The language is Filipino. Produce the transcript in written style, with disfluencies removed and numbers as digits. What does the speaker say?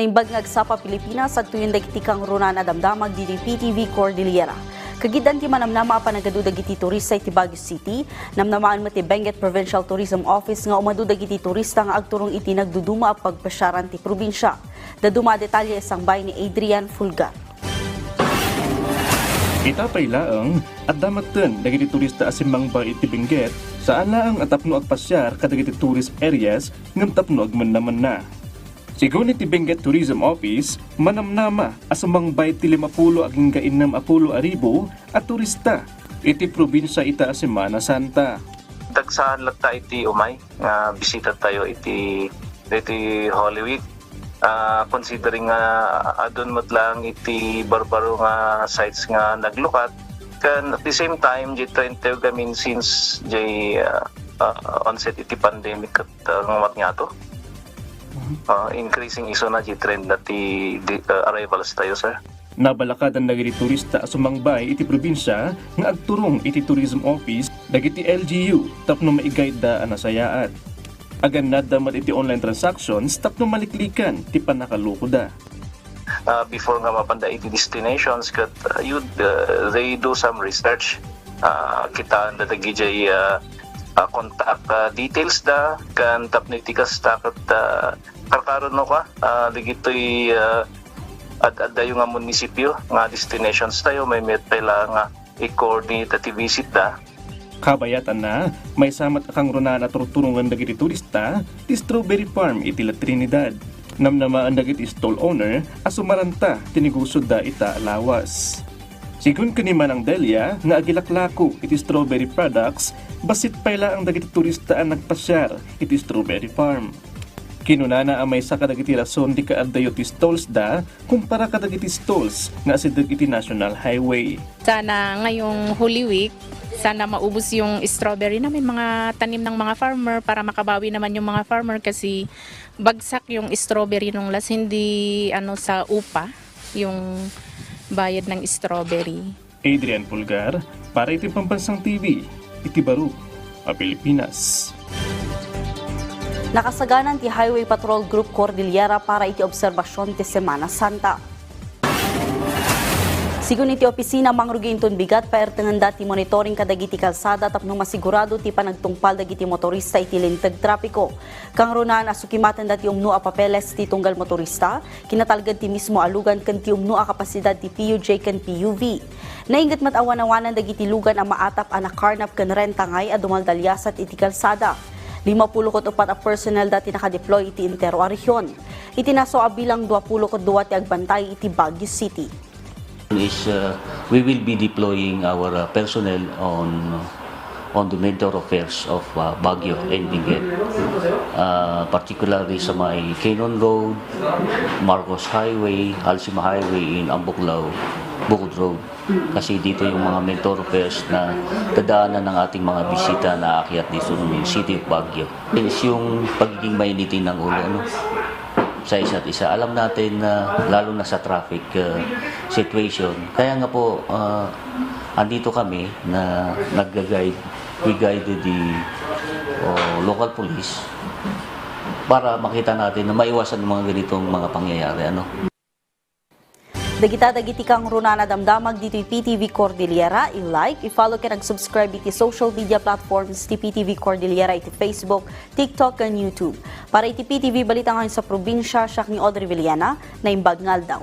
na imbag ngagsapa Pilipinas at tuyong dagitikang runa na damdamag dito PTV Cordillera. Kagidan ti manamnama pa nagadudag iti turista iti Baguio City, namnamaan mo ti Benguet Provincial Tourism Office nga umadudag iti turista nga agturong iti nagduduma at pagpasyaran ti probinsya. Daduma detalye isang bay ni Adrian Fulgar. Itapay laang at damatan dagiti turista asimang bay iti Benguet, saan laang at tapno at pasyar kadagiti tourist areas ngam tapno agman naman na. Sigun iti Benguet Tourism Office, manamnama asamang bay ti 50 aging kainam apulo aribo at turista iti probinsya ita Semana Santa. Dagsahan lang tayo iti umay, nga bisita tayo iti Holy Week. Considering adun mo't lang iti barbaro nga sites nga naglukat, kan at the same time J20 gamin since onset iti pandemic at ngamat nga to. Increasing iso na trend na ti arrivals tayo, sir. Nabalakadan dagiti turista sumangbay iti probinsya nga agturong iti tourism office dagiti LGU tapno maigayad da anasayaat. Agan nadamat iti online transactions tapno maliklikan ti panakaluko da. Before nga mapanda iti destinations kat they do some research. Kita na dagiti contact details da kan tapno iti kastakot karkaron no ka digitoy ad yung nga munisipyo nga destinations tayo may met pala nga i-coordinate at i-visit da. Kabayatan na may samat akang runan at turungan dagiti turista ti Strawberry Farm iti La Trinidad. Namnamaan dagiti stall owner asumaranta tinigusod da ita lawas. Sigun kaniman ang Delia nga agilaklako iti strawberry products basit payla ang dagiti turista ang nagpasyar iti Strawberry Farm. Kinunana ang may saka dagiti rason di kaaddayo ti stalls da kumpara ka dagiti stalls nga asidag iti National Highway. Sana ngayong Holy Week, sana maubos yung strawberry namin mga tanim ng mga farmer para makabawi naman yung mga farmer kasi bagsak yung strawberry nung last, hindi sa upa yung bayad ng strawberry. Adrian Fulgar para iti Pambansang TV, iti Baro, Pilipinas. Nakasaganan ti Highway Patrol Group Cordillera para iti obserbasyon ti Semana Santa. Sigun iti opisina mangruginton bigat paertengan dati monitoring kadagiti kalsada tapno masigurado ti panagtungpal dagiti motorista iti lintag trapiko. Kang runan asukimatan dati umno a papeles ti tunggal motorista, kinatalgad ti mismo alugan ken ti umno a kapasidad ti PUJ ken PUV. Naingat matawana-wanan dagiti lugan a maatap a nakarnap ken rentangay a dumaldalyasat iti kalsada. 54 a personnel dati nakadeploy iti intero a rehiyon. Itinaso a bilang 22 ti agbantay iti Baguio City. We will be deploying our personnel on the main thoroughfares of Baguio and Benguet, particularly sa may Canon Road, Marcos Highway, Alcima Highway in Ambuklao, Bukod Road. Kasi dito yung mga main thoroughfares na dadaanan ng ating mga bisita na aakyat dito ng City of Baguio. Is yung pagiging mainitin ng ulo sa isa't isa. Alam natin na lalo na sa traffic situation. Kaya nga po, andito kami na nag-guide. We guided the local police para makita natin na maiwasan ng mga ganitong mga pangyayari. Dagiti kang runana damdamag dito PTV Cordillera, i-like, i-follow ka nag-subscribe iti social media platforms ti PTV Cordillera iti Facebook, TikTok, and YouTube. Para iti PTV balita ngayon sa probinsya, siya ni Audrey Villana na imbag ngal daw.